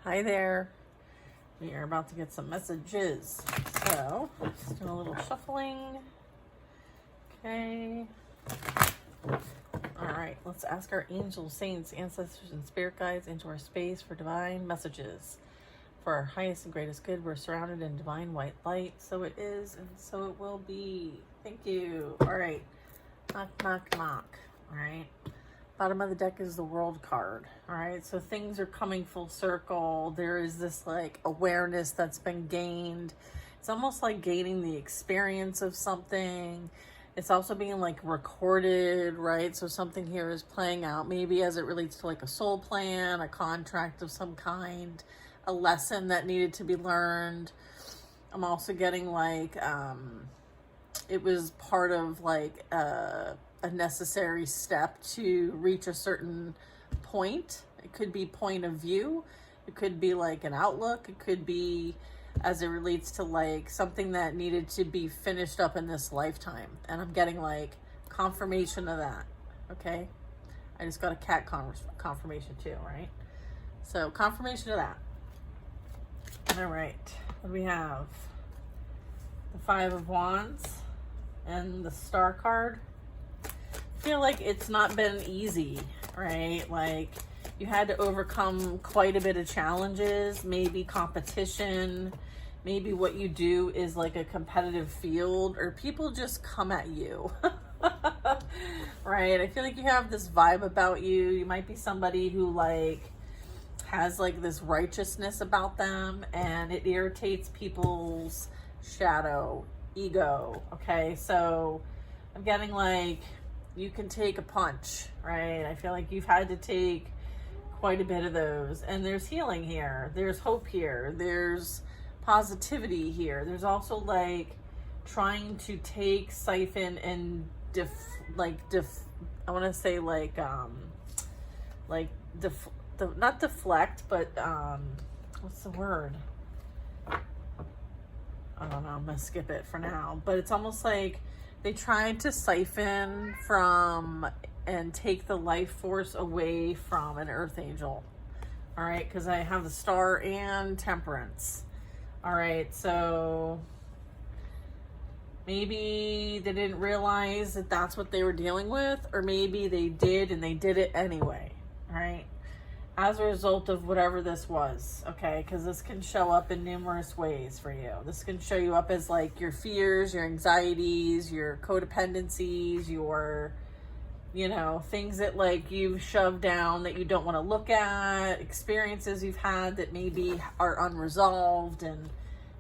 Hi there. We are about to get some messages. So, just doing a little shuffling. Okay. All right, let's ask our angels, saints, ancestors, and spirit guides into our space for divine messages. For our highest and greatest good, we're surrounded in divine white light. So it is, and so it will be. Thank you. All right. Knock, knock, knock. All right. Bottom of the deck is the World card. All right. So things are coming full circle. There is this like awareness that's been gained. It's almost like gaining the experience of something. It's also being like recorded, right? So something here is playing out, maybe as it relates to like a soul plan, a contract of some kind, a lesson that needed to be learned. I'm also getting like, it was part of like a necessary step to reach a certain point. It could be point of view. It could be like an outlook. It could be as it relates to like something that needed to be finished up in this lifetime. And I'm getting like confirmation of that. Okay. I just got a cat confirmation too, right? So confirmation of that. All right. What do we have? The Five of Wands and the Star card. I feel like it's not been easy, right? Like you had to overcome quite a bit of challenges, maybe competition, maybe what you do is like a competitive field, or people just come at you, right? I feel like you have this vibe about you. You might be somebody who like has like this righteousness about them, and it irritates people's shadow, ego, okay? So I'm getting like you can take a punch, right? I feel like you've had to take quite a bit of those, and there's healing here, there's hope here, there's positivity here. There's also like trying to take, siphon, and I want to say not deflect, but what's the word? I don't know, I'm gonna skip it for now, but it's almost like they tried to siphon from and take the life force away from an earth angel. All right, because I have the Star and Temperance. All right, so maybe they didn't realize that that's what they were dealing with, or maybe they did and they did it anyway. All right, as a result of whatever this was, okay, because this can show up in numerous ways for you. This can show you up as like your fears, your anxieties, your codependencies, your, you know, things that like you've shoved down that you don't want to look at, experiences you've had that maybe are unresolved. And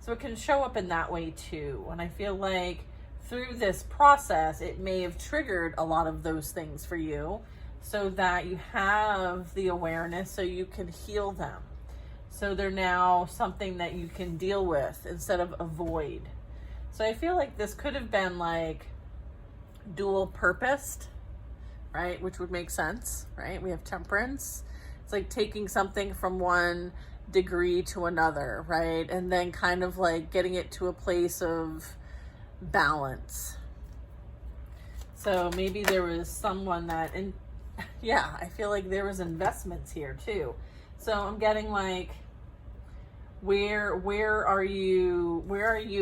so it can show up in that way too. And I feel like through this process, it may have triggered a lot of those things for you, so that you have the awareness so you can heal them. So they're now something that you can deal with instead of avoid. So I feel like this could have been like dual purposed, right? Which would make sense, right? We have Temperance. It's like taking something from one degree to another, right? And then kind of like getting it to a place of balance. So maybe there was someone that, yeah, I feel like there was investments here too. So I'm getting like, where are you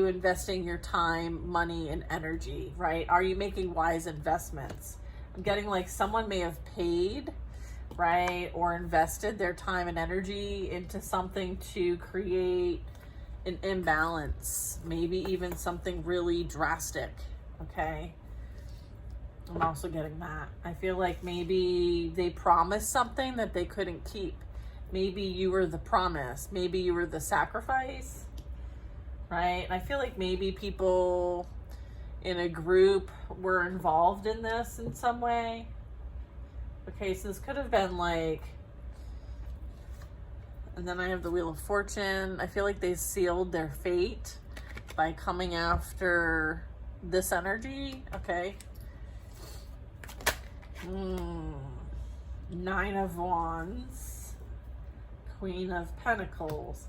investing your time, money, and energy, right? Are you making wise investments? I'm getting like someone may have paid, right, or invested their time and energy into something to create an imbalance, maybe even something really drastic, okay? I'm also getting that. I feel like maybe they promised something that they couldn't keep. Maybe you were the promise. Maybe you were the sacrifice, right? And I feel like maybe people in a group were involved in this in some way. Okay, so this could have been like, and then I have the Wheel of Fortune. I feel like they sealed their fate by coming after this energy, okay? Nine of Wands, Queen of Pentacles.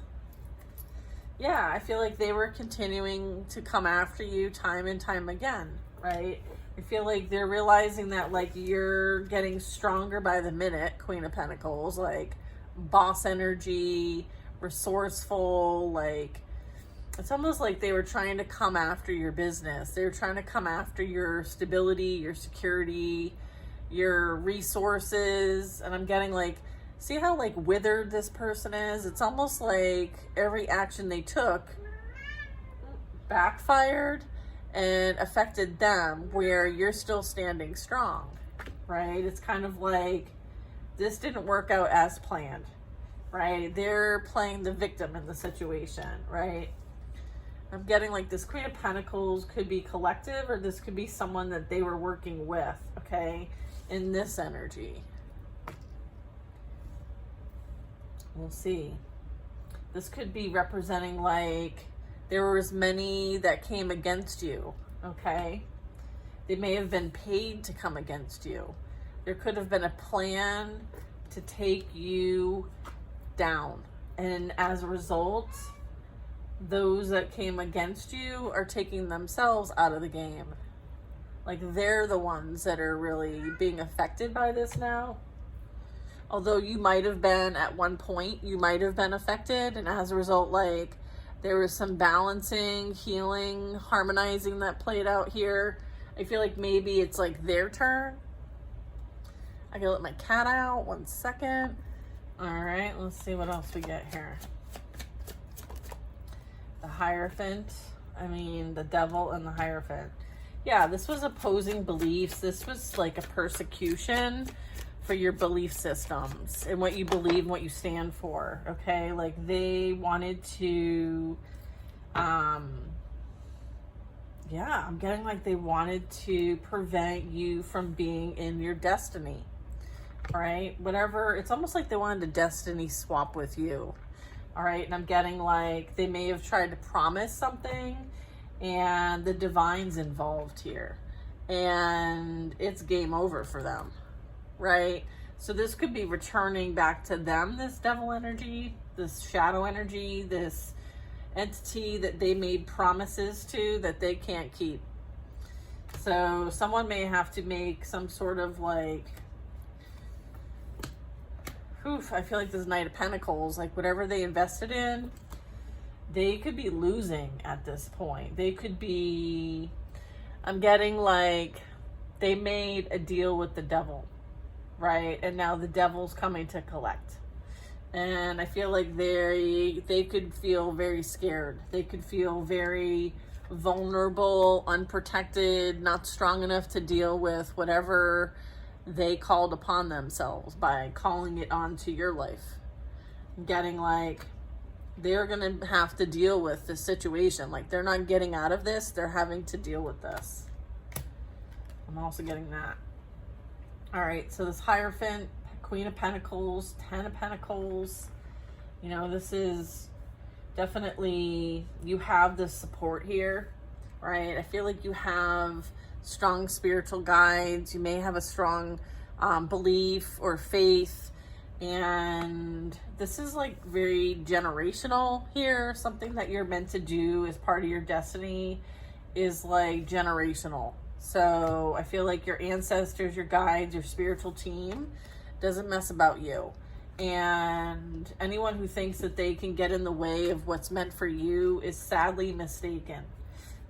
Yeah, I feel like they were continuing to come after you time and time again, right? I feel like they're realizing that like you're getting stronger by the minute, Queen of Pentacles, like boss energy, resourceful, like it's almost like they were trying to come after your business. They were trying to come after your stability, your security, your resources. And I'm getting like, see how like withered this person is? It's almost like every action they took backfired and affected them, where you're still standing strong, right? It's kind of like this didn't work out as planned, right? They're playing the victim in the situation, right? I'm getting like this Queen of Pentacles could be collective, or this could be someone that they were working with, okay, in this energy. We'll see. This could be representing like there was many that came against you, okay? They may have been paid to come against you. There could have been a plan to take you down. And as a result, those that came against you are taking themselves out of the game. Like they're the ones that are really being affected by this now. Although you might have been at one point, you might have been affected. And as a result, like there was some balancing, healing, harmonizing that played out here. I feel like maybe it's like their turn. I gotta let my cat out 1 second. All right, let's see what else we get here. The Hierophant. I mean, the Devil and the Hierophant. Yeah, this was opposing beliefs. This was like a persecution for your belief systems and what you believe and what you stand for, okay? Like they wanted to, yeah, I'm getting like they wanted to prevent you from being in your destiny, all right? Whatever, it's almost like they wanted to destiny swap with you, all right? And I'm getting like they may have tried to promise something and the divine's involved here and it's game over for them. Right? So this could be returning back to them, this devil energy, this shadow energy, this entity that they made promises to that they can't keep. So someone may have to make some sort of like, I feel like this Knight of Pentacles, like whatever they invested in, they could be losing at this point. They could be, I'm getting like they made a deal with the devil. Right? And now the devil's coming to collect. And I feel like they could feel very scared. They could feel very vulnerable, unprotected, not strong enough to deal with whatever they called upon themselves by calling it onto your life. Getting like they're going to have to deal with the situation. Like they're not getting out of this. They're having to deal with this. I'm also getting that. All right, so this Hierophant, Queen of Pentacles, 10 of Pentacles, you know, this is definitely, you have this support here, right? I feel like you have strong spiritual guides. You may have a strong belief or faith. And this is like very generational here. Something that you're meant to do as part of your destiny is like generational. So I feel like your ancestors, your guides, your spiritual team doesn't mess about you. And anyone who thinks that they can get in the way of what's meant for you is sadly mistaken.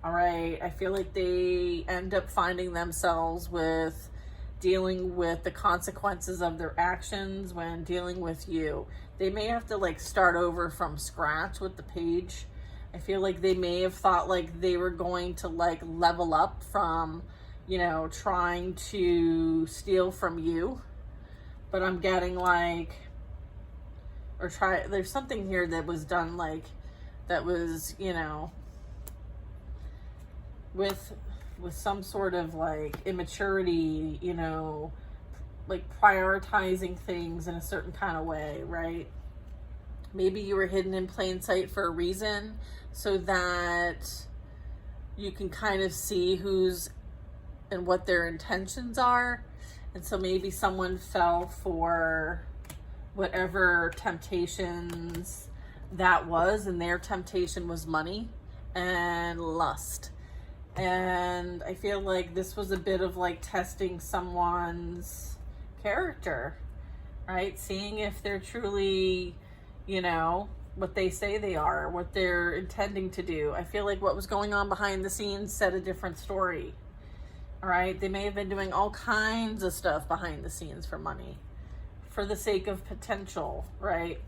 All right. I feel like they end up finding themselves with dealing with the consequences of their actions when dealing with you. They may have to like start over from scratch with the Page. I feel like they may have thought like they were going to like level up from, you know, trying to steal from you. But I'm getting like, there's something here that was done like, that was, you know, with some sort of like immaturity, you know, like prioritizing things in a certain kind of way, right? Maybe you were hidden in plain sight for a reason so that you can kind of see who's and what their intentions are. And so maybe someone fell for whatever temptations that was, and their temptation was money and lust. And I feel like this was a bit of like testing someone's character, right? Seeing if they're truly, you know, what they say they are, what they're intending to do. I feel like what was going on behind the scenes said a different story. All right, they may have been doing all kinds of stuff behind the scenes for money, for the sake of potential, right?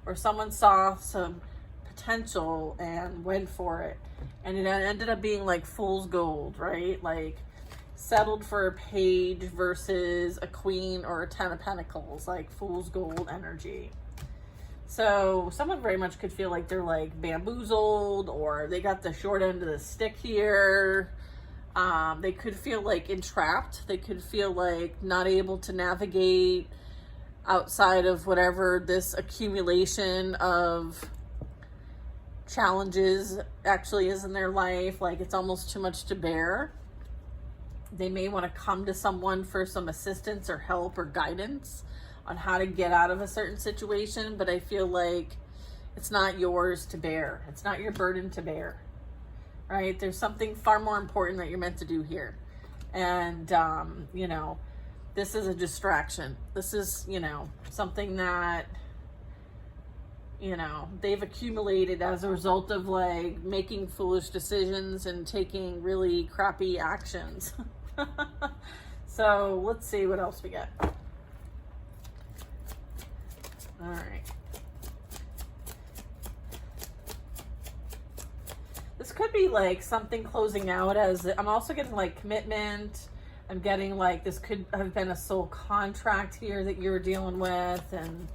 Or someone saw some potential and went for it, and it ended up being like fool's gold, right? Like settled for a page versus a queen or a 10 of pentacles, like fool's gold energy. So someone very much could feel like they're like bamboozled, or they got the short end of the stick here. They could feel like entrapped. They could feel like not able to navigate outside of whatever this accumulation of challenges actually is in their life. Like it's almost too much to bear. They may want to come to someone for some assistance or help or guidance on how to get out of a certain situation, but I feel like it's not yours to bear. It's not your burden to bear, right? There's something far more important that you're meant to do here. And, you know, this is a distraction. This is, you know, something that, you know, they've accumulated as a result of like making foolish decisions and taking really crappy actions. So let's see what else we got. All right. This could be like something closing out, as I'm also getting like commitment. I'm getting like this could have been a soul contract here that you're dealing with, and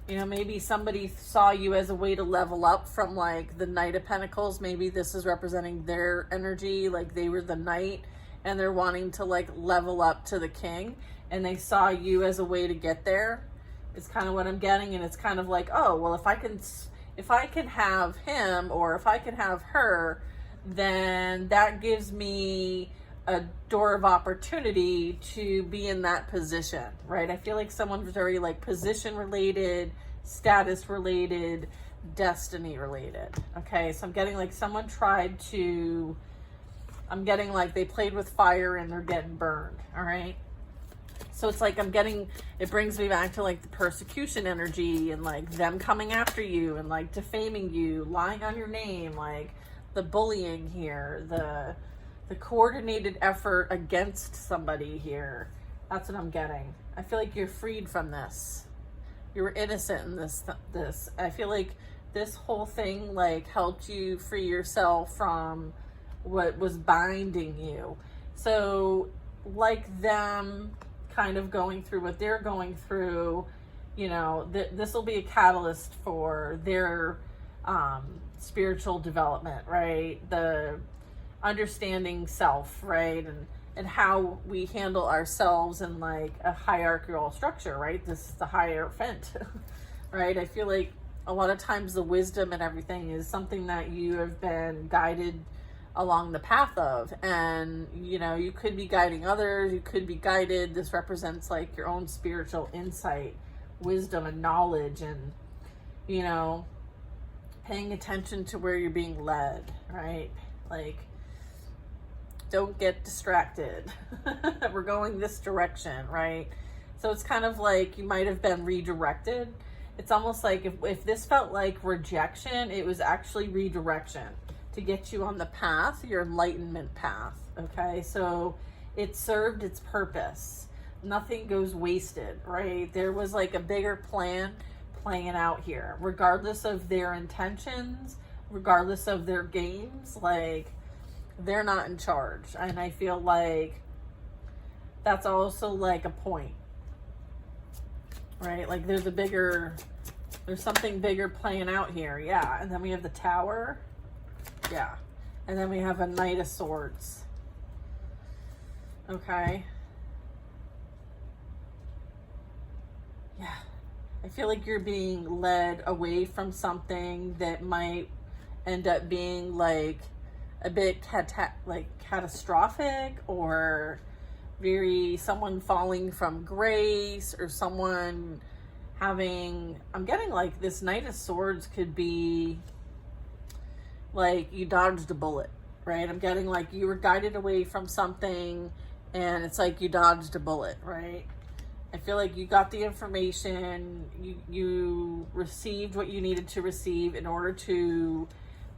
you know, maybe somebody saw you as a way to level up from like the Knight of Pentacles. Maybe this is representing their energy, like they were the Knight and they're wanting to like level up to the King, and they saw you as a way to get there. It's kind of what I'm getting, and it's kind of like, oh, well, if I can have him, or if I can have her, then that gives me a door of opportunity to be in that position, right? I feel like someone was very like position related, status related, destiny related. Okay, so I'm getting like someone tried to, I'm getting like they played with fire and they're getting burned. All right. So it's like I'm getting, it brings me back to like the persecution energy and like them coming after you and like defaming you, lying on your name, like the bullying here, the coordinated effort against somebody here. That's what I'm getting. I feel like you're freed from this. You were innocent in this. I feel like this whole thing like helped you free yourself from what was binding you. So like them kind of going through what they're going through, you know, this will be a catalyst for their spiritual development, right? The understanding self, right? And how we handle ourselves in like a hierarchical structure, right? This is the Hierophant, right? I feel like a lot of times the wisdom and everything is something that you have been guided along the path of, and you know, you could be guiding others, you could be guided. This represents like your own spiritual insight, wisdom, and knowledge, and you know, paying attention to where you're being led, right? Like, don't get distracted. We're going this direction, right? So it's kind of like you might have been redirected. It's almost like if this felt like rejection, it was actually redirection to get you on the path, your enlightenment path, okay? So it served its purpose. Nothing goes wasted, right? There was like a bigger plan playing out here, regardless of their intentions, regardless of their games, like they're not in charge. And I feel like that's also like a point, right? Like there's something bigger playing out here. Yeah. And then we have the Tower. Yeah. And then we have a Knight of Swords. Okay. Yeah. I feel like you're being led away from something that might end up being like a bit catastrophic, or someone falling from grace, or someone having, I'm getting like this Knight of Swords could be like you dodged a bullet, right? I'm getting like you were guided away from something and it's like you dodged a bullet, right? I feel like you got the information, you received what you needed to receive in order to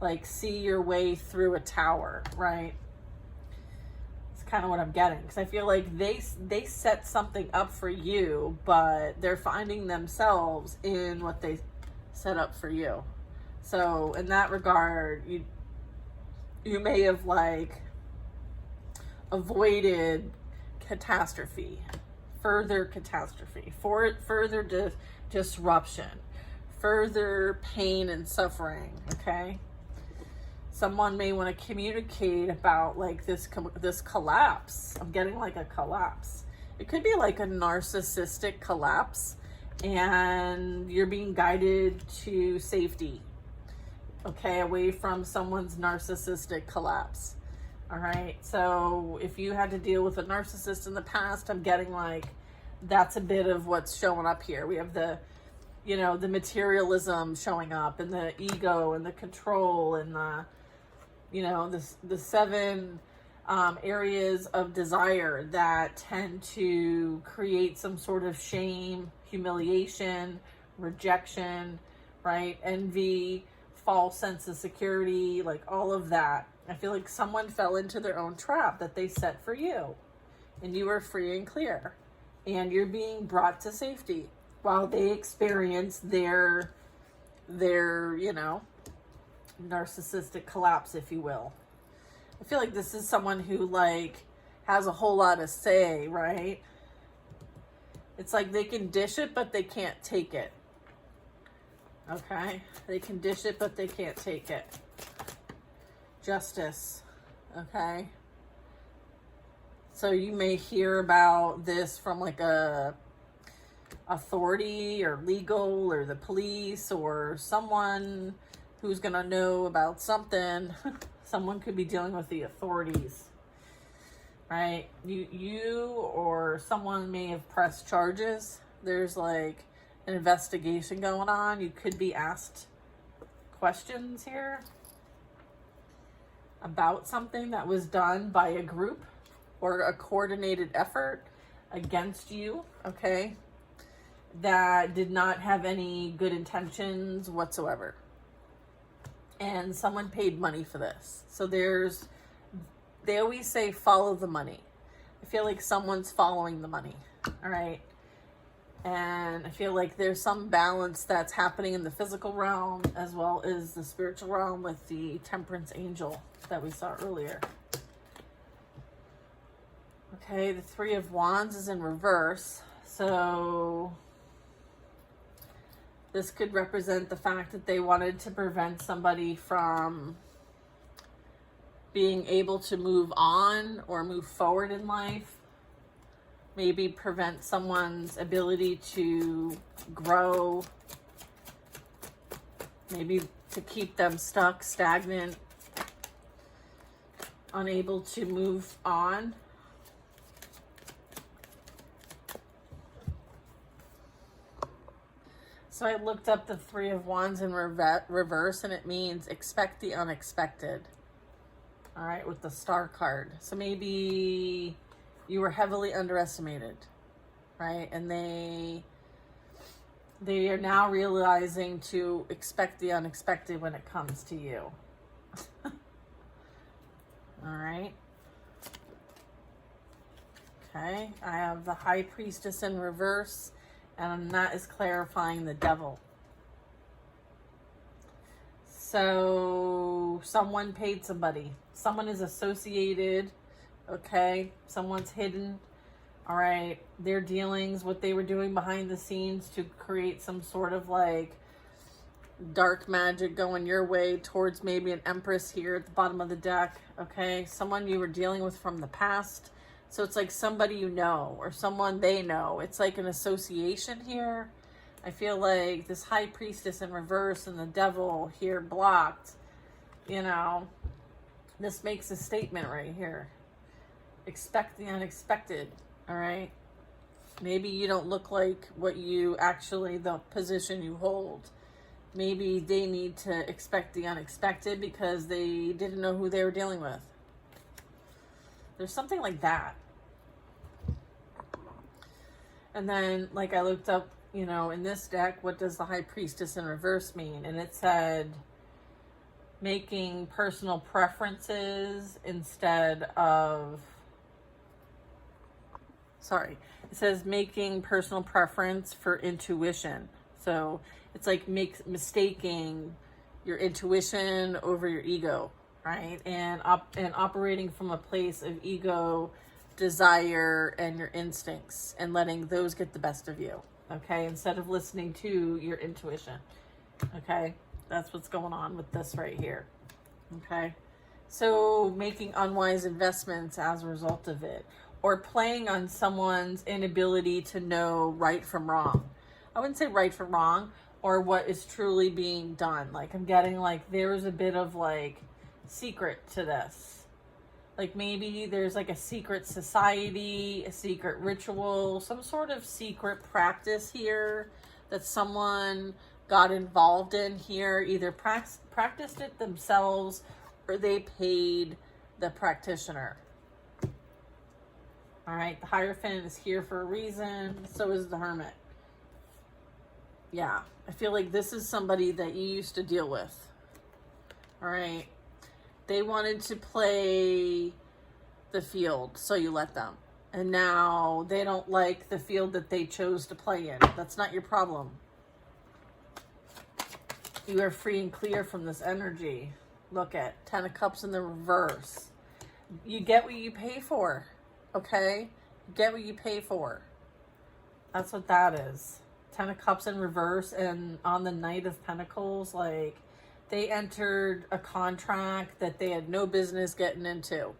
like see your way through a tower, right? It's kind of what I'm getting, because I feel like they set something up for you, but they're finding themselves in what they set up for you. So in that regard, you may have like avoided catastrophe, further catastrophe, further disruption, further pain and suffering. Okay, someone may want to communicate about like this collapse. I'm getting like a collapse. It could be like a narcissistic collapse, and you're being guided to safety. Okay, away from someone's narcissistic collapse. All right, so if you had to deal with a narcissist in the past, I'm getting like that's a bit of what's showing up here. We have the, you know, the materialism showing up, and the ego, and the control, and the, you know, the seven areas of desire that tend to create some sort of shame, humiliation, rejection, right? Envy, false sense of security, like all of that. I feel like someone fell into their own trap that they set for you, and you are free and clear, and you're being brought to safety while they experience their you know, narcissistic collapse, if you will. I feel like this is someone who like has a whole lot of say, right? It's like they can dish it, but they can't take it. Okay, they can dish it, but they can't take it. Justice. Okay, so you may hear about this from like a authority or legal or the police or someone who's gonna know about something. Someone could be dealing with the authorities, right? You or someone may have pressed charges. There's like an investigation going on. You could be asked questions here about something that was done by a group or a coordinated effort against you, okay, that did not have any good intentions whatsoever. And someone paid money for this. So they always say follow the money. I feel like someone's following the money, all right? And I feel like there's some balance that's happening in the physical realm as well as the spiritual realm with the temperance angel that we saw earlier. Okay, the Three of Wands is in reverse. So this could represent the fact that they wanted to prevent somebody from being able to move on or move forward in life. Maybe prevent someone's ability to grow. Maybe to keep them stuck, stagnant, unable to move on. So I looked up the Three of Wands in reverse, and it means expect the unexpected. All right, with the Star card. So maybe you were heavily underestimated, right? And they are now realizing to expect the unexpected when it comes to you. All right. Okay, I have the High Priestess in reverse, and that is clarifying the Devil. So someone paid somebody. Someone is associated. Okay, someone's hidden. All right, their dealings, what they were doing behind the scenes to create some sort of like dark magic going your way towards maybe an Empress here at the bottom of the deck. Okay, someone you were dealing with from the past. So it's like somebody you know or someone they know. It's like an association here. I feel like this High Priestess in reverse and the Devil here blocked, you know, this makes a statement right here. Expect the unexpected, all right? Maybe you don't look like what you actually, the position you hold. Maybe they need to expect the unexpected because they didn't know who they were dealing with. There's something like that. And then, like, I looked up, you know, in this deck, what does the High Priestess in reverse mean? And it said making personal preferences instead of, sorry, it says making personal preference for intuition. So it's like mistaking your intuition over your ego, right? And operating from a place of ego, desire, and your instincts, and letting those get the best of you, okay? Instead of listening to your intuition, okay? That's what's going on with this right here, okay? So making unwise investments as a result of it, or playing on someone's inability to know right from wrong. I wouldn't say right from wrong, or what is truly being done. Like, I'm getting like there's a bit of like secret to this. Like, maybe there's like a secret society, a secret ritual, some sort of secret practice here that someone got involved in here, either practiced it themselves or they paid the practitioner. All right, the Hierophant is here for a reason. So is the Hermit. Yeah, I feel like this is somebody that you used to deal with. All right. They wanted to play the field, so you let them. And now they don't like the field that they chose to play in. That's not your problem. You are free and clear from this energy. Look at 10 of Cups in the reverse. You get what you pay for. Okay? Get what you pay for. That's what that is. 10 of Cups in reverse, and on the Knight of Pentacles, like, they entered a contract that they had no business getting into.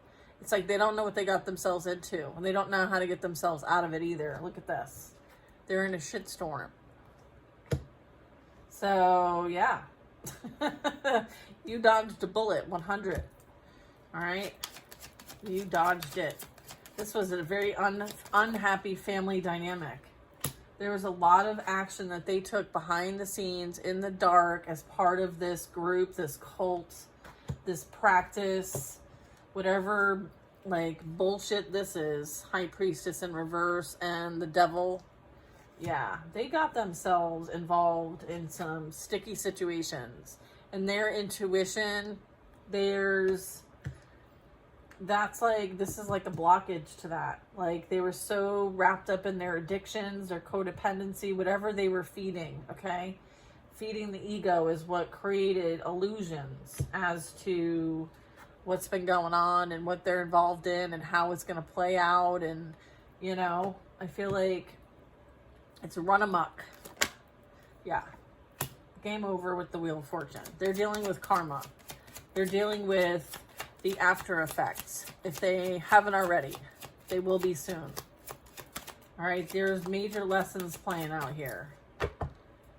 It's like they don't know what they got themselves into, and they don't know how to get themselves out of it either. Look at this. They're in a shitstorm. So, yeah. You dodged a bullet, 100. All right? You dodged it. This was a very unhappy family dynamic. There was a lot of action that they took behind the scenes in the dark as part of this group, this cult, this practice, whatever like bullshit this is. High Priestess in reverse and the Devil. Yeah, they got themselves involved in some sticky situations. And their intuition, that's like, this is like a blockage to that. Like, they were so wrapped up in their addictions, their codependency, whatever they were feeding, okay? Feeding the ego is what created illusions as to what's been going on and what they're involved in and how it's going to play out. And, you know, I feel like it's run amok. Yeah. Game over with the Wheel of Fortune. They're dealing with karma. They're dealing with the after effects. If they haven't already, they will be soon. All right, there's major lessons playing out here.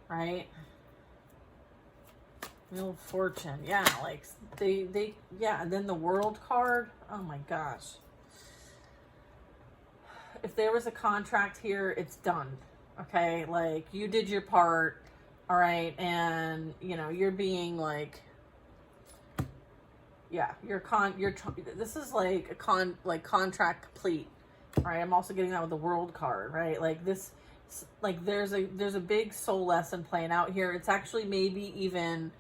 Right? Wheel of Fortune. Yeah, like yeah, and then the World card. Oh my gosh. If there was a contract here, it's done. Okay? Like, you did your part. All right, and you know, you're being like, yeah, this is like a contract complete. All right, I'm also getting that with the World card, right? Like this, like there's a big soul lesson playing out here. It's actually maybe even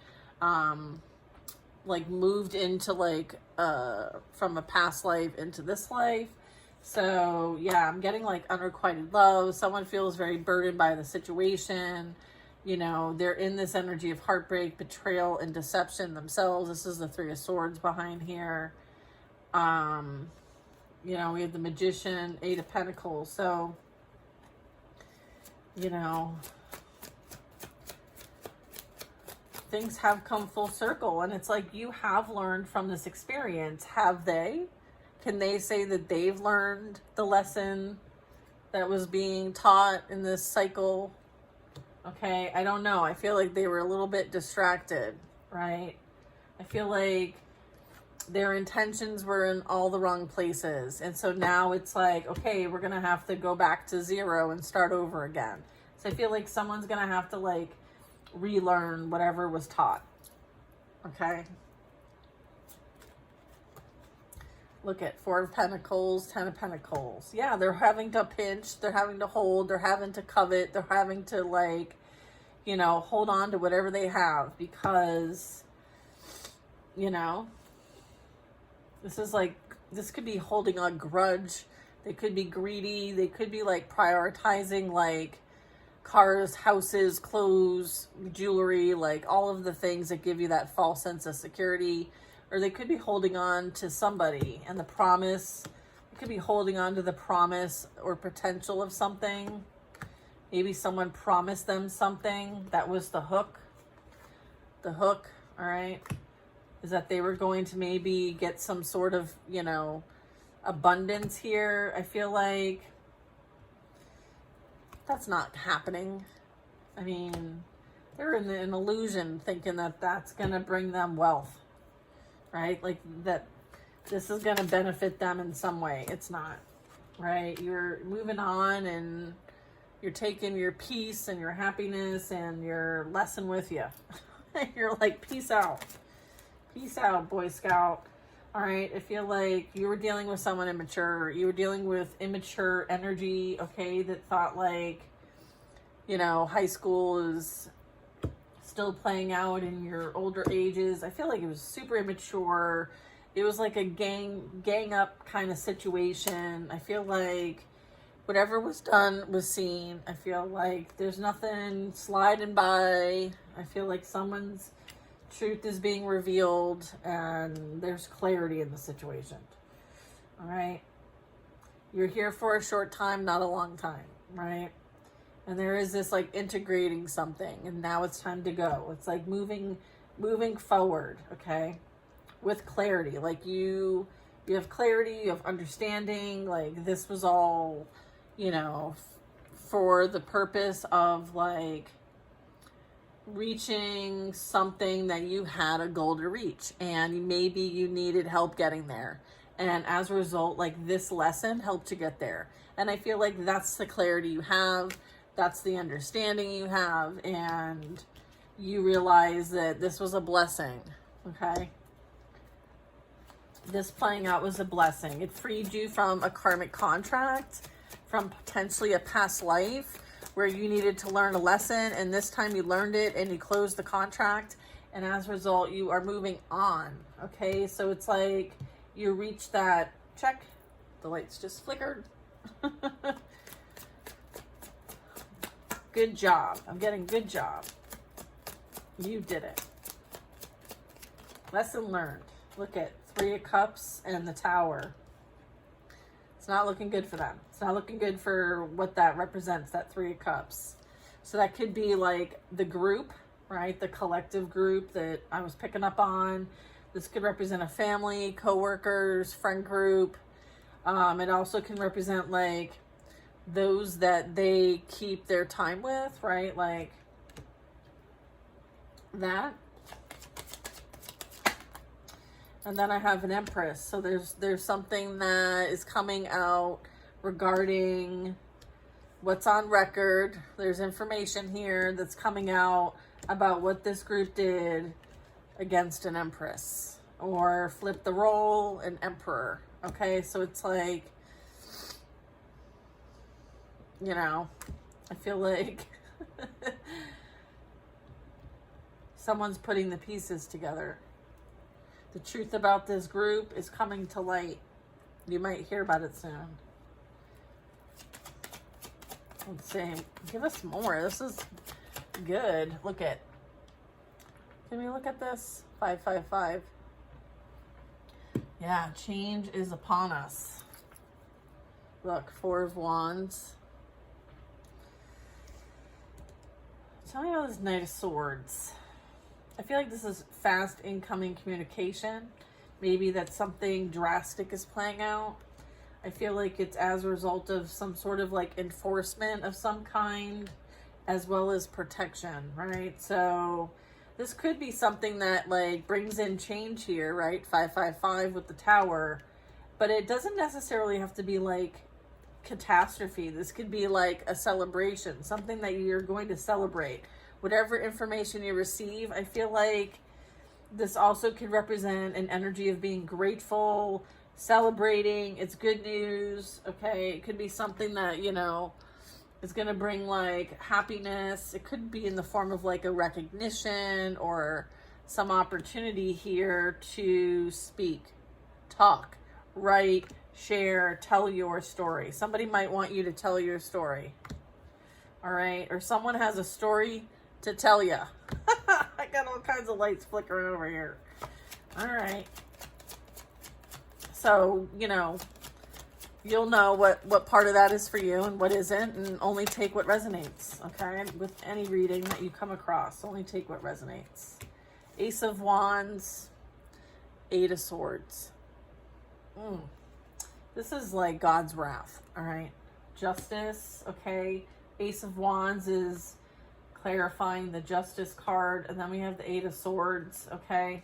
like moved into like from a past life into this life. So yeah, I'm getting like unrequited love. Someone feels very burdened by the situation. You know, they're in this energy of heartbreak, betrayal, and deception themselves. This is the Three of Swords behind here. You know, we have the Magician, Eight of Pentacles. So, you know, things have come full circle. And it's like, you have learned from this experience. Have they? Can they say that they've learned the lesson that was being taught in this cycle? Okay, I don't know. I feel like they were a little bit distracted, right? I feel like their intentions were in all the wrong places. And so now it's like, okay, we're going to have to go back to zero and start over again. So I feel like someone's going to have to like relearn whatever was taught. Okay? Look at Four of Pentacles, Ten of Pentacles. Yeah, they're having to pinch, they're having to hold, they're having to covet, they're having to, like, you know, hold on to whatever they have because, you know, this is like, this could be holding a grudge. They could be greedy. They could be like prioritizing like cars, houses, clothes, jewelry, like all of the things that give you that false sense of security. Or they could be holding on to somebody and the promise. They could be holding on to the promise or potential of something. Maybe someone promised them something. That was the hook. The hook, all right, is that they were going to maybe get some sort of, you know, abundance here. I feel like that's not happening. I mean, they're in an illusion thinking that that's going to bring them wealth, right? Like that this is going to benefit them in some way. It's not, right? You're moving on and you're taking your peace and your happiness and your lesson with you. You're like, peace out. Peace out, Boy Scout. All right, I feel like you were dealing with someone immature. You were dealing with immature energy, okay, that thought like, you know, high school is still playing out in your older ages. I feel like it was super immature. It was like a gang up kind of situation. I feel like whatever was done was seen. I feel like there's nothing sliding by. I feel like someone's truth is being revealed and there's clarity in the situation. All right. You're here for a short time, not a long time, right? And there is this like integrating something and now it's time to go. It's like moving forward, okay? With clarity. Like you have clarity, you have understanding, like this was all, you know, for the purpose of like reaching something that you had a goal to reach and maybe you needed help getting there, and as a result, like this lesson helped you get there. And I feel like that's the clarity you have, that's the understanding you have, and you realize that this was a blessing. Okay, this playing out was a blessing. It freed you from a karmic contract, from potentially a past life where you needed to learn a lesson, and this time you learned it and you closed the contract, and as a result you are moving on. Okay, so it's like you reach that check. The lights just flickered. Good job. I'm getting good job. You did it. Lesson learned. Look at Three of Cups and the Tower. It's not looking good for them. It's not looking good for what that represents, that Three of Cups. So that could be like the group, right? The collective group that I was picking up on. This could represent a family, coworkers, friend group. It also can represent like those that they keep their time with, right? Like that. And then I have an Empress. So there's something that is coming out regarding what's on record. There's information here that's coming out about what this group did against an Empress. Or flip the role, an Emperor. Okay, so it's like, you know, I feel like someone's putting the pieces together. The truth about this group is coming to light. You might hear about it soon. Let's see. Give us more. This is good. Look at. Can we look at this? 555. Yeah, change is upon us. Look, Four of Wands. Tell me about this Knight of Swords. I feel like this is fast incoming communication. Maybe that something drastic is playing out. I feel like it's as a result of some sort of like enforcement of some kind, as well as protection, right? So this could be something that like brings in change here, right? 555 with the Tower, but it doesn't necessarily have to be like catastrophe. This could be like a celebration, something that you're going to celebrate. Whatever information you receive, I feel like this also could represent an energy of being grateful, celebrating. It's good news. Okay. It could be something that, you know, is going to bring like happiness. It could be in the form of like a recognition or some opportunity here to speak, talk, write, share, tell your story. Somebody might want you to tell your story. All right. Or someone has a story to tell you. I got all kinds of lights flickering over here. All right. So, you know, you'll know what part of that is for you and what isn't, and only take what resonates, okay? With any reading that you come across, only take what resonates. Ace of Wands, Eight of Swords. This is like God's wrath, all right? Justice, okay? Ace of Wands is clarifying the Justice card, and then we have the Eight of Swords, okay?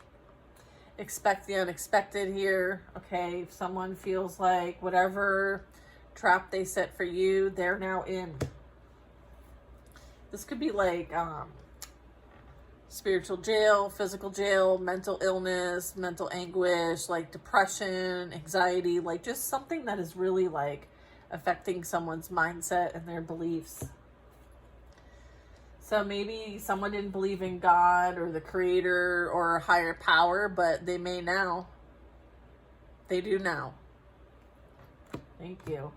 Expect the unexpected here, okay? If someone feels like whatever trap they set for you, they're now in. This could be like spiritual jail, physical jail, mental illness, mental anguish, like depression, anxiety, like just something that is really like affecting someone's mindset and their beliefs. So maybe someone didn't believe in God or the creator or a higher power, but they may now. They do now. Thank you.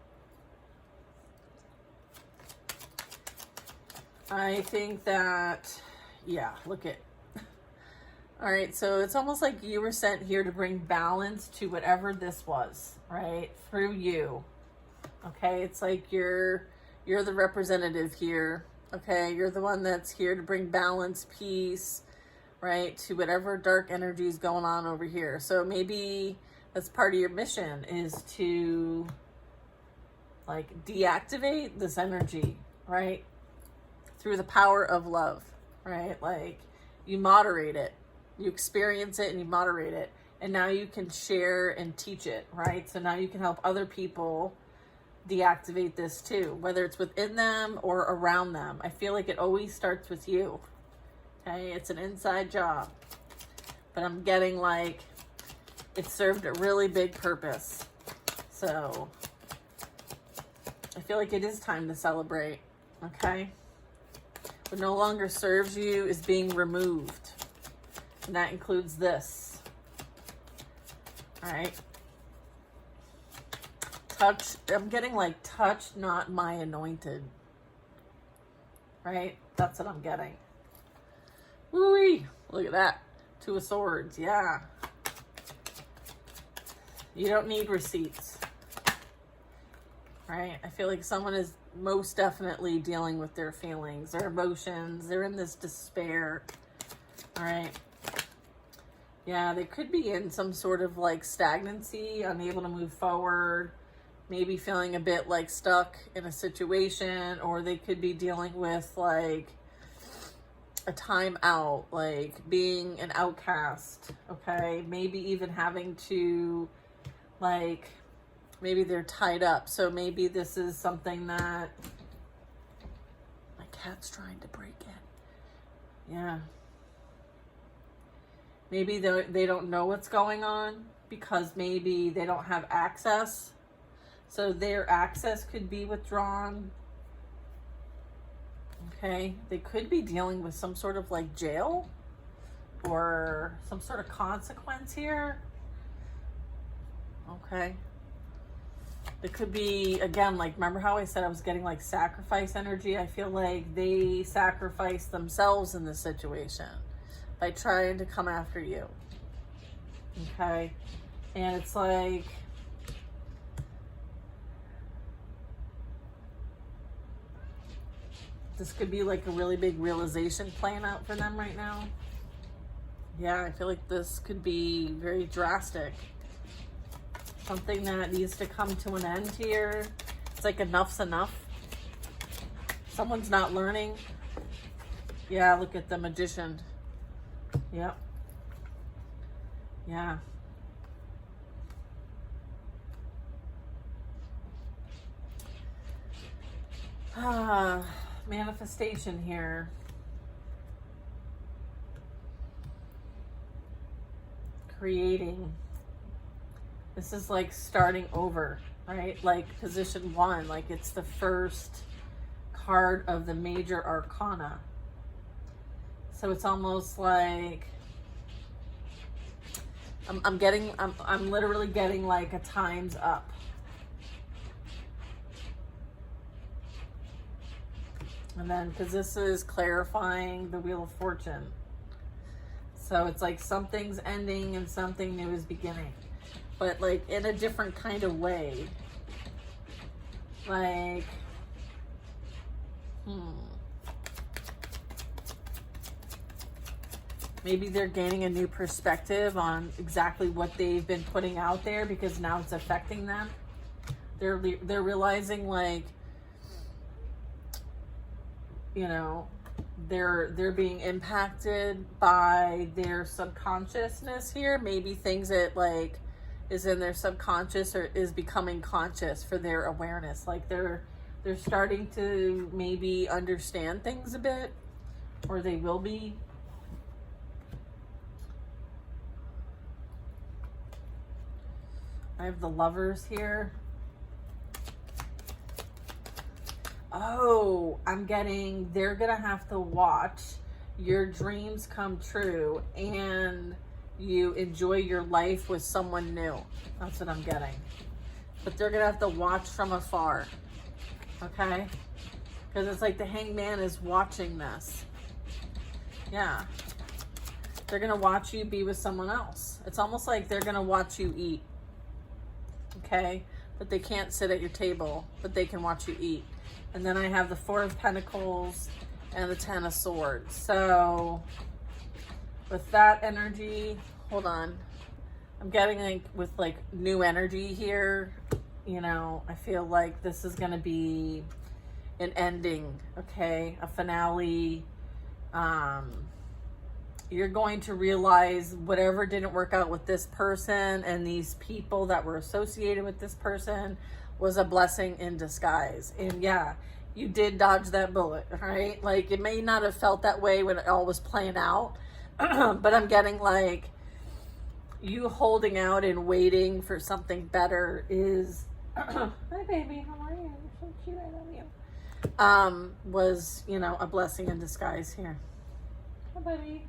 I think that, yeah, look at. All right, so it's almost like you were sent here to bring balance to whatever this was, right? Through you. Okay, it's like you're the representative here. Okay, you're the one that's here to bring balance, peace, right, to whatever dark energy is going on over here. So maybe that's part of your mission, is to like deactivate this energy, right, through the power of love, right? Like you moderate it, you experience it and you moderate it, and now you can share and teach it, right? So now you can help other people deactivate this too, whether it's within them or around them. I feel like it always starts with you. Okay, it's an inside job, but I'm getting like it served a really big purpose. So I feel like it is time to celebrate. Okay, what no longer serves you is being removed, and that includes this. All right. Touch, I'm getting like touch not my anointed, right? That's what I'm getting. Woo-wee, look at that. Two of Swords, yeah. You don't need receipts, right? I feel like someone is most definitely dealing with their feelings, their emotions. They're in this despair, all right? Yeah, they could be in some sort of like stagnancy, unable to move forward, maybe feeling a bit like stuck in a situation, or they could be dealing with like a timeout, like being an outcast, okay? Maybe even having to like, maybe they're tied up. So maybe this is something that, my cat's trying to break in. Yeah. Maybe they don't know what's going on because maybe they don't have access. So their access could be withdrawn. Okay. They could be dealing with some sort of like jail or some sort of consequence here. Okay. It could be, again, like, remember how I said I was getting like sacrifice energy? I feel like they sacrificed themselves in this situation by trying to come after you. Okay. And it's like, this could be like a really big realization playing out for them right now. Yeah, I feel like this could be very drastic. Something that needs to come to an end here. It's like enough's enough. Someone's not learning. Yeah, look at the Magician. Yep. Yeah. Manifestation here. Creating. This is like starting over, right? Like position 1, like it's the first card of the major arcana. So it's almost like I'm literally getting like a time's up. And then, because this is clarifying the Wheel of Fortune. So it's like something's ending and something new is beginning. But like in a different kind of way. Like, maybe they're gaining a new perspective on exactly what they've been putting out there, because now it's affecting them. They're realizing, like, you know, they're being impacted by their subconsciousness here. Maybe things that like is in their subconscious or is becoming conscious for their awareness. Like they're starting to maybe understand things a bit, or they will be. I have the Lovers here. Oh, I'm getting, they're gonna have to watch your dreams come true and you enjoy your life with someone new. That's what I'm getting. But they're gonna have to watch from afar, okay? Because it's like the Hangman is watching this. Yeah. They're gonna watch you be with someone else. It's almost like they're gonna watch you eat, okay? But they can't sit at your table, but they can watch you eat. And then I have the Four of Pentacles and the Ten of Swords. So with that energy, hold on. I'm getting like with like new energy here. You know, I feel like this is going to be an ending, okay? A finale. You're going to realize whatever didn't work out with this person and these people that were associated with this person was a blessing in disguise. And yeah, you did dodge that bullet, right? Like it may not have felt that way when it all was playing out, but I'm getting like you holding out and waiting for something better is, hi baby, how are you? You're so cute, I love you. Was, you know, a blessing in disguise here. Hi buddy.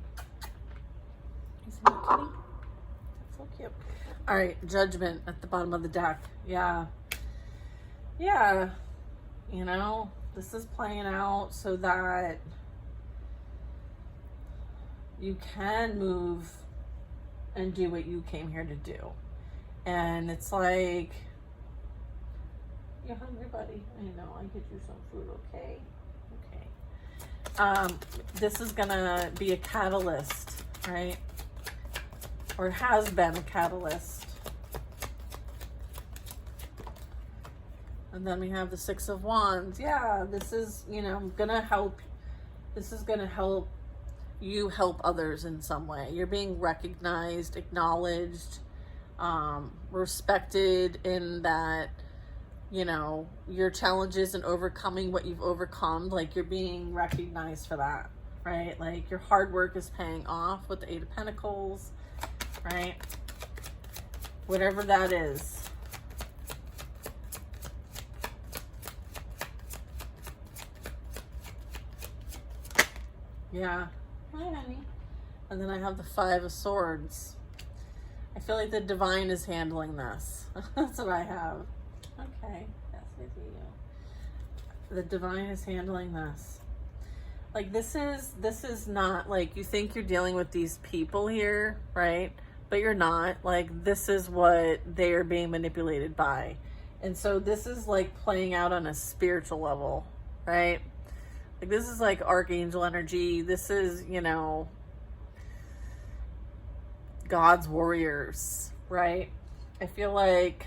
He's a kitty. So cute. All right, Judgment at the bottom of the deck. Yeah. Yeah, you know, this is playing out so that you can move and do what you came here to do. And it's like, you're hungry, buddy? I know, I get you some food, okay? Okay. This is gonna be a catalyst, right? Or has been a catalyst. And then we have the Six of Wands. Yeah, this is, you know, gonna help. This is gonna help you help others in some way. You're being recognized, acknowledged, respected in that, you know, your challenges and overcoming what you've overcome, like you're being recognized for that, right? Like your hard work is paying off with the Eight of Pentacles, right? Whatever that is. Yeah. Hi, honey. And then I have the Five of Swords. I feel like the divine is handling this. That's what I have. Okay. That's with you. The divine is handling this. Like this is not like you think you're dealing with these people here, right? But you're not. Like this is what they are being manipulated by. And so this is like playing out on a spiritual level, right? Like this is like archangel energy. This is, you know, God's warriors, right? I feel like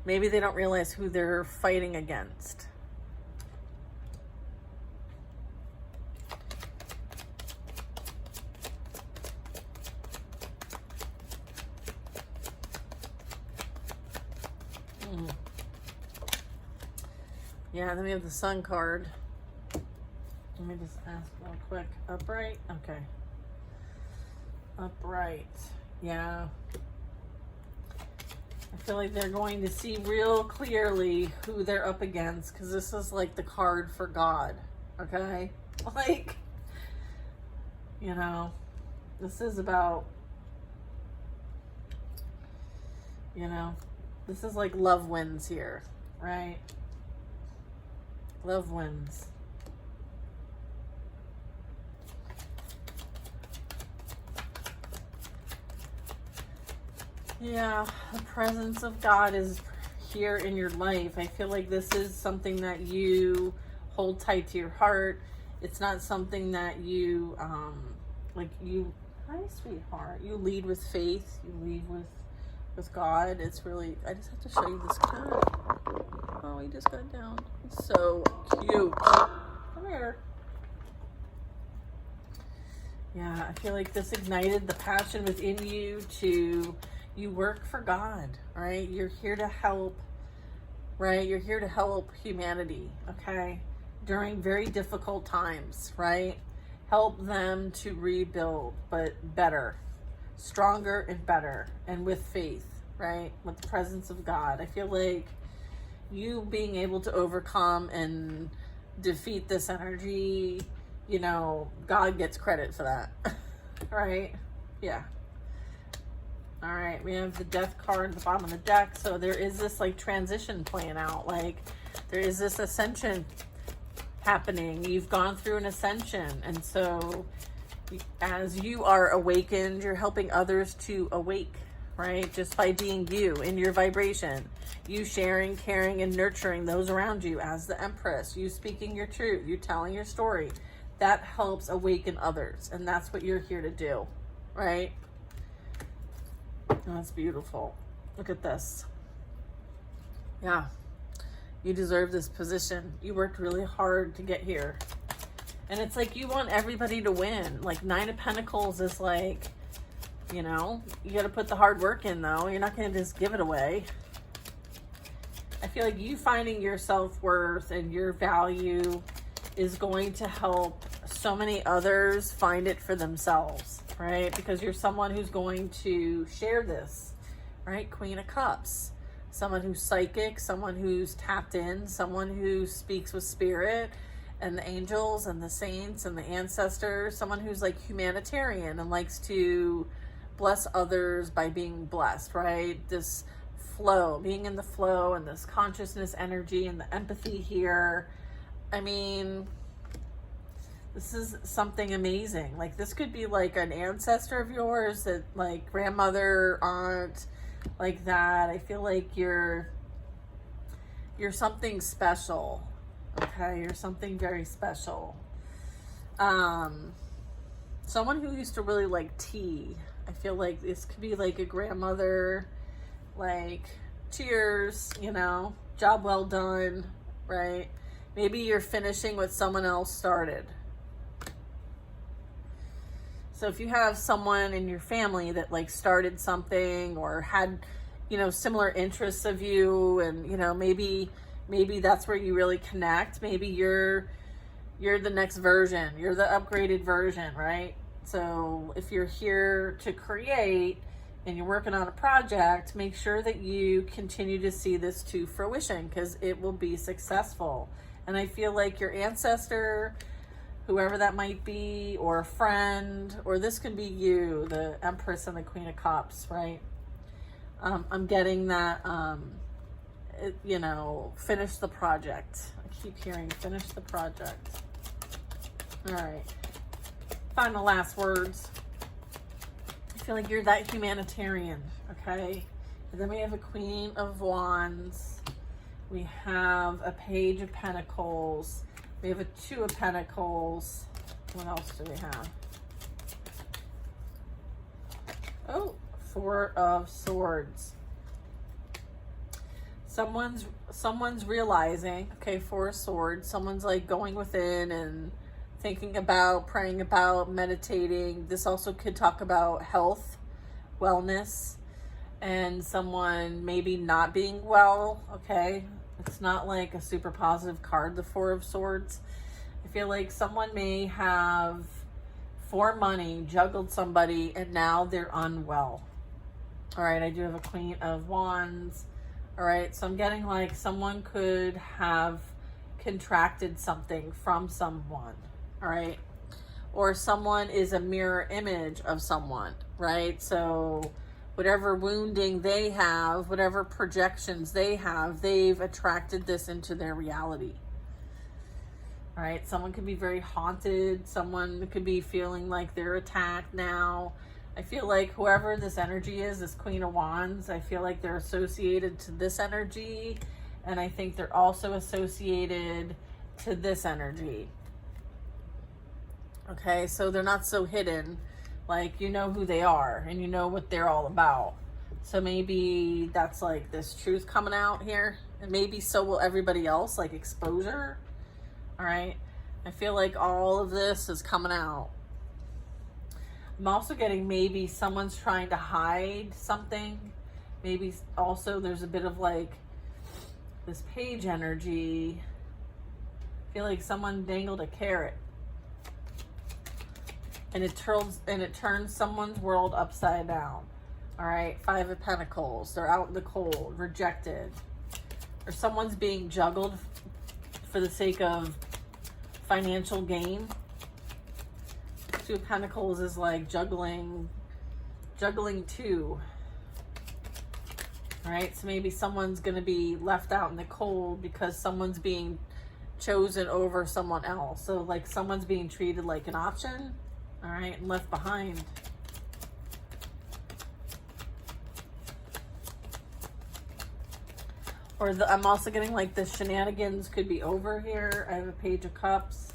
maybe they don't realize who they're fighting against. Yeah, then we have the Sun card. Let me just ask real quick. Upright? Okay. Upright. Yeah. I feel like they're going to see real clearly who they're up against, because this is like the card for God, okay? Like, you know, this is about, you know, this is like love wins here, right? Love wins. Yeah, the presence of God is here in your life. I feel like this is something that you hold tight to your heart. It's not something that you, hi sweetheart, you lead with faith, you lead with God. It's really, I just have to show you this cat. Oh, he just got down. He's so cute. Come here. Yeah, I feel like this ignited the passion within you to, you work for God, right? You're here to help, right? You're here to help humanity, okay? During very difficult times, right? Help them to rebuild, but better, stronger and better, and with faith, right? With the presence of God. I feel like you being able to overcome and defeat this energy, you know, God gets credit for that, right? Yeah. All right, we have the death card at the bottom of the deck. So there is this like transition playing out. Like there is this ascension happening. You've gone through an ascension. And so as you are awakened, you're helping others to awake, right? Just by being you in your vibration, you sharing, caring, and nurturing those around you as the Empress, you speaking your truth, you telling your story. That helps awaken others. And that's what you're here to do, right? That's beautiful. Look at this. Yeah. You deserve this position. You worked really hard to get here. And it's like you want everybody to win. Like 9 of Pentacles is like, you know, you got to put the hard work in though. You're not going to just give it away. I feel like you finding your self-worth and your value is going to help so many others find it for themselves, right? Because you're someone who's going to share this, right? Queen of Cups, someone who's psychic, someone who's tapped in, someone who speaks with spirit and the angels and the saints and the ancestors, someone who's like humanitarian and likes to bless others by being blessed, right? This flow, being in the flow and this consciousness energy and the empathy here. I mean, this is something amazing. Like this could be like an ancestor of yours, that like grandmother, aunt, like that. I feel like you're something special. Okay, you're something very special. Someone who used to really like tea. I feel like this could be like a grandmother, like cheers, you know, job well done, right? Maybe you're finishing what someone else started. So if you have someone in your family that like started something or had, you know, similar interests of you, and, you know, maybe that's where you really connect. Maybe you're the next version. You're the upgraded version, right? So if you're here to create and you're working on a project, make sure that you continue to see this to fruition, because it will be successful. And I feel like your ancestor, whoever that might be, or a friend, or this could be you, the Empress and the Queen of Cups, right? I'm getting that, you know, finish the project. I keep hearing finish the project. All right. Final last words. I feel like you're that humanitarian, okay? And then we have a Queen of Wands. We have a Page of Pentacles. We have a 2 of Pentacles. What else do we have? Oh, 4 of Swords. Someone's realizing, okay, 4 of Swords. Someone's like going within and thinking about, praying about, meditating. This also could talk about health, wellness, and someone maybe not being well, okay? It's not like a super positive card, the 4 of Swords. I feel like someone may have for money, juggled somebody, and now they're unwell. All right, I do have a Queen of Wands. All right, so I'm getting like someone could have contracted something from someone. All right, or someone is a mirror image of someone, right? So whatever wounding they have, whatever projections they have, they've attracted this into their reality. All right, someone could be very haunted. Someone could be feeling like they're attacked now. I feel like whoever this energy is, this Queen of Wands, I feel like they're associated to this energy. And I think they're also associated to this energy. Okay, so they're not so hidden. Like, you know who they are and you know what they're all about. So maybe that's like this truth coming out here. And maybe so will everybody else, like exposure. All right, I feel like all of this is coming out. I'm also getting maybe someone's trying to hide something. Maybe also there's a bit of like this page energy. I feel like someone dangled a carrot. And it turns someone's world upside down. All right, 5 of Pentacles. They're out in the cold, rejected. Or someone's being juggled for the sake of financial gain. 2 of Pentacles is like juggling two. All right, so maybe someone's going to be left out in the cold because someone's being chosen over someone else. So like someone's being treated like an option, all right, and left behind. Or I'm also getting like the shenanigans could be over here. I have a Page of Cups.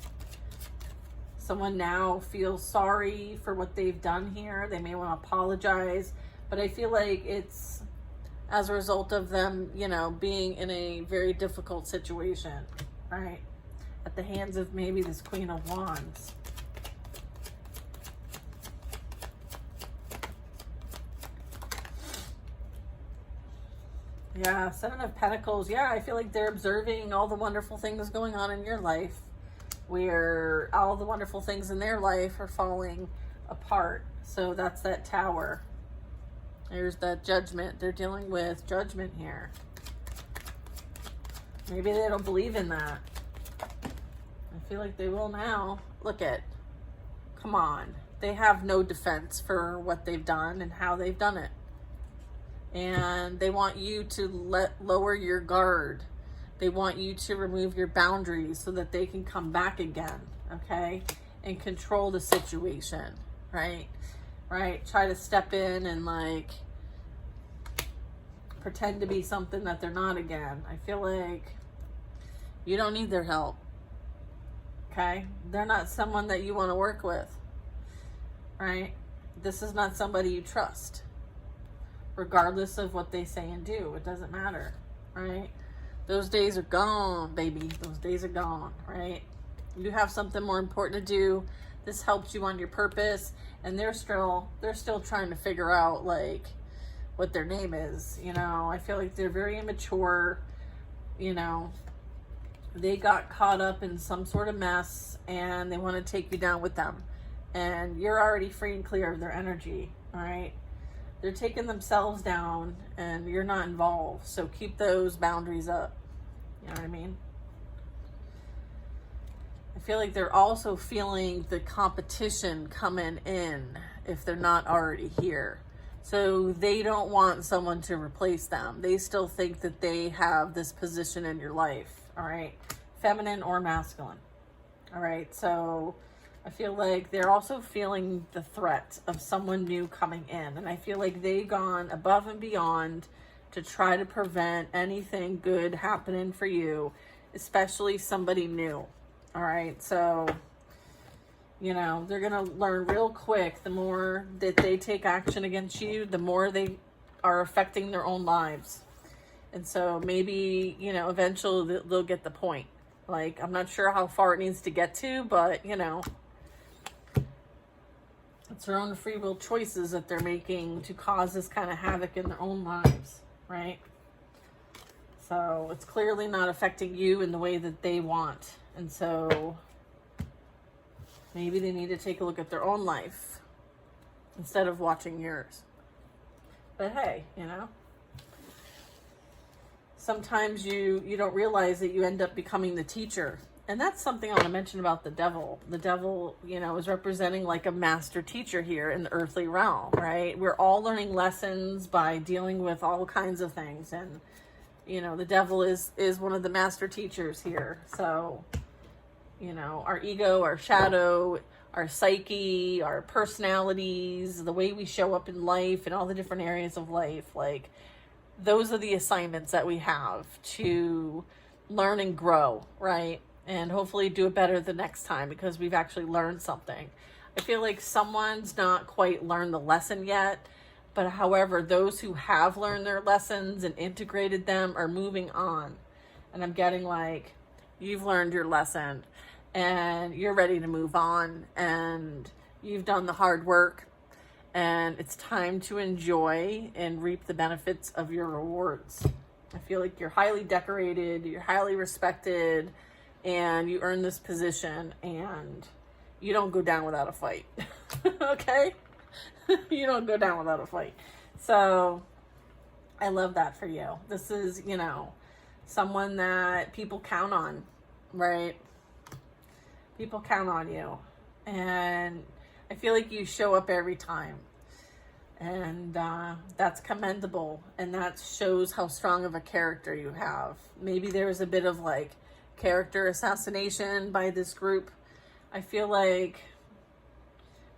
Someone now feels sorry for what they've done here. They may want to apologize, but I feel like it's as a result of them, you know, being in a very difficult situation, right? At the hands of maybe this Queen of Wands. Yeah, 7 of Pentacles. Yeah, I feel like they're observing all the wonderful things going on in your life, where all the wonderful things in their life are falling apart. So that's that Tower. There's that Judgment. They're dealing with judgment here. Maybe they don't believe in that. I feel like they will now. Look at, come on. They have no defense for what they've done and how they've done it. And they want you to lower your guard. They want you to remove your boundaries so that they can come back again, okay? And control the situation, right? Right? Try to step in and like pretend to be something that they're not again. I feel like you don't need their help, okay? They're not someone that you want to work with, right? This is not somebody you trust. Regardless of what they say and do, it doesn't matter, right? Those days are gone, baby. Those days are gone, right? You have something more important to do. This helps you on your purpose, and they're still trying to figure out like what their name is. You know, I feel like they're very immature. You know, they got caught up in some sort of mess, and they want to take you down with them, and you're already free and clear of their energy, all right? They're taking themselves down and you're not involved. So keep those boundaries up. You know what I mean? I feel like they're also feeling the competition coming in if they're not already here. So they don't want someone to replace them. They still think that they have this position in your life. All right. Feminine or masculine. All right. So I feel like they're also feeling the threat of someone new coming in. And I feel like they've gone above and beyond to try to prevent anything good happening for you, especially somebody new. All right. So, you know, they're going to learn real quick. The more that they take action against you, the more they are affecting their own lives. And so maybe, you know, eventually they'll get the point. Like, I'm not sure how far it needs to get to, but, you know, it's their own free will choices that they're making to cause this kind of havoc in their own lives, right? So it's clearly not affecting you in the way that they want. And so Maybe they need to take a look at their own life instead of watching yours. But hey, you know, sometimes you don't realize that you end up becoming the teacher. And that's something I want to mention about the devil. The devil, you know, is representing like a master teacher here in the earthly realm, right? We're all learning lessons by dealing with all kinds of things. And, you know, the devil is one of the master teachers here. So, you know, our ego, our shadow, our psyche, our personalities, the way we show up in life and all the different areas of life, like those are the assignments that we have to learn and grow, right? And hopefully do it better the next time because we've actually learned something. I feel like someone's not quite learned the lesson yet, but however, those who have learned their lessons and integrated them are moving on. And I'm getting like, you've learned your lesson and you're ready to move on and you've done the hard work and it's time to enjoy and reap the benefits of your rewards. I feel like you're highly decorated, you're highly respected, and you earn this position and you don't go down without a fight. Okay? You don't go down without a fight. So I love that for you. This is, you know, someone that people count on, right? People count on you. And I feel like you show up every time. And that's commendable. And that shows how strong of a character you have. Maybe there was a bit of like character assassination by this group. I feel like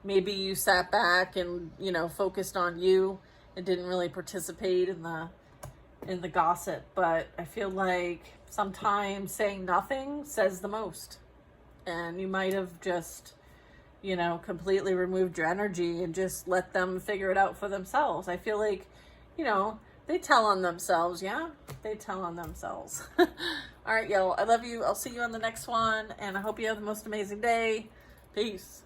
maybe you sat back and, you know, focused on you and didn't really participate in the gossip. But I feel like sometimes saying nothing says the most. And you might have just, you know, completely removed your energy and just let them figure it out for themselves. I feel like, you know, they tell on themselves, yeah? They tell on themselves. All right, y'all. I love you. I'll see you on the next one. And I hope you have the most amazing day. Peace.